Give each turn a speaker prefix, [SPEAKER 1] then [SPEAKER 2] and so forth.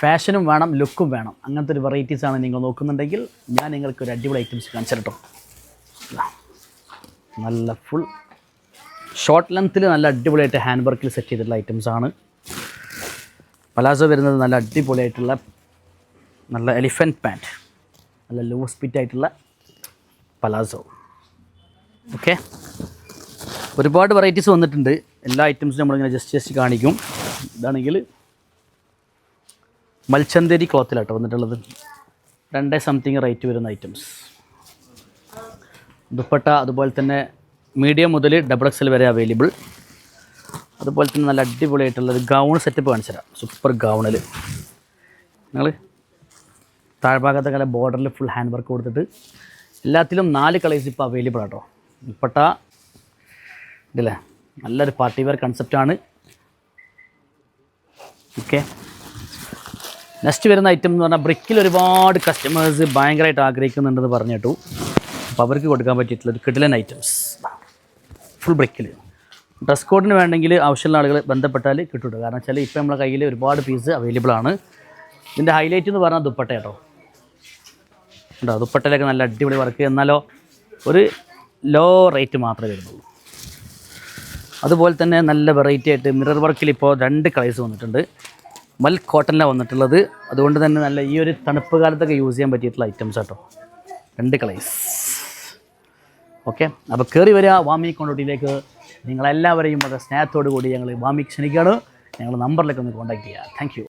[SPEAKER 1] ഫാഷനും വേണം, ലുക്കും വേണം. അങ്ങനത്തെ ഒരു വെറൈറ്റീസാണ് നിങ്ങൾ നോക്കുന്നുണ്ടെങ്കിൽ ഞാൻ നിങ്ങൾക്ക് ഒരു അടിപൊളി ഐറ്റംസ് കാണിച്ചു കേട്ടോ. നല്ല ഫുൾ ഷോർട്ട് ലെങ്ത്തിൽ നല്ല അടിപൊളിയായിട്ട് ഹാൻഡ് വർക്കിൽ സെറ്റ് ചെയ്തിട്ടുള്ള ഐറ്റംസാണ്. പലാസോ വരുന്നത് നല്ല അടിപൊളിയായിട്ടുള്ള നല്ല എലിഫൻറ്റ് പാൻറ്റ്, നല്ല ലൂസ് ഫിറ്റ് ആയിട്ടുള്ള പലാസോ. ഓക്കെ, ഒരുപാട് വെറൈറ്റീസ് വന്നിട്ടുണ്ട്. എല്ലാ ഐറ്റംസും നമ്മളിങ്ങനെ ജസ്റ്റ് കാണിക്കും. ഇതാണെങ്കിൽ മൽച്ചന്തേരി ക്ലോത്തിലാട്ടോ വന്നിട്ടുള്ളത്. 2 സംതിങ് റേറ്റ് വരുന്ന ഐറ്റംസ്. ദുപ്പട്ട അതുപോലെ തന്നെ മീഡിയം മുതൽ XXL വരെ അവൈലബിൾ. അതുപോലെ തന്നെ നല്ല അടിപൊളിയായിട്ടുള്ളൊരു ഗൗൺ സെറ്റപ്പ് കാണിച്ചു തരാം. സൂപ്പർ ഗൗണിൽ നിങ്ങൾ താഴ്ഭാഗത്തെ കല ബോർഡറിൽ ഫുൾ ഹാൻഡ് വർക്ക് കൊടുത്തിട്ട് എല്ലാത്തിലും 4 കളേഴ്സ് ഇപ്പോൾ അവൈലബിൾ ആട്ടോ. ദുപ്പട്ട ഇതല്ലേ, നല്ലൊരു പാർട്ടി വെയർ കൺസെപ്റ്റാണ്. ഓക്കെ, നെക്സ്റ്റ് വരുന്ന ഐറ്റം എന്ന് പറഞ്ഞാൽ ബ്രിക്കിൽ ഒരുപാട് കസ്റ്റമേഴ്സ് ഭയങ്കരമായിട്ട് ആഗ്രഹിക്കുന്നുണ്ടെന്ന് പറഞ്ഞു കേട്ടു. അപ്പോൾ അവർക്ക് കൊടുക്കാൻ പറ്റിയിട്ടുള്ളൊരു കിടിലൻ ഐറ്റംസ് ഫുൾ ബ്രിക്കിൽ. ഡ്രസ് കോഡിന് വേണമെങ്കിൽ ആവശ്യമുള്ള ആളുകൾ ബന്ധപ്പെട്ടാൽ കിട്ടും. കാരണം വെച്ചാൽ ഇപ്പോൾ നമ്മളെ കയ്യിൽ ഒരുപാട് പീസ് അവൈലബിൾ ആണ്. ഇതിൻ്റെ ഹൈലൈറ്റ് എന്ന് പറഞ്ഞാൽ ദുപ്പട്ട കേട്ടോ. ഉണ്ടോ, ദുപ്പട്ടയിലൊക്കെ നല്ല അടിപൊളി വർക്ക്, എന്നാലോ ഒരു ലോ റേറ്റ് മാത്രമേ വരുന്നുള്ളൂ. അതുപോലെ തന്നെ നല്ല വെറൈറ്റി ആയിട്ട് മിറർ വർക്കിൽ ഇപ്പോൾ 2 കളേഴ്സ് വന്നിട്ടുണ്ട്. മൽ കോട്ടണിലാണ് വന്നിട്ടുള്ളത്. അതുകൊണ്ട് തന്നെ നല്ല ഈ ഒരു തണുപ്പ് കാലത്തൊക്കെ യൂസ് ചെയ്യാൻ പറ്റിയിട്ടുള്ള ഐറ്റംസ് കേട്ടോ. 2 കളേഴ്സ്. ഓക്കെ, അപ്പോൾ കയറി വരിക വാമി കൊണ്ടോട്ടിയിലേക്ക്. നിങ്ങളെല്ലാവരെയും വളരെ സ്നേഹത്തോടു കൂടി ഞങ്ങൾ വാമി ക്ഷണിക്കുകയാണ്. ഞങ്ങൾ നമ്പറിലേക്ക് ഒന്ന് കോൺടാക്ട് ചെയ്യുക. Thank you.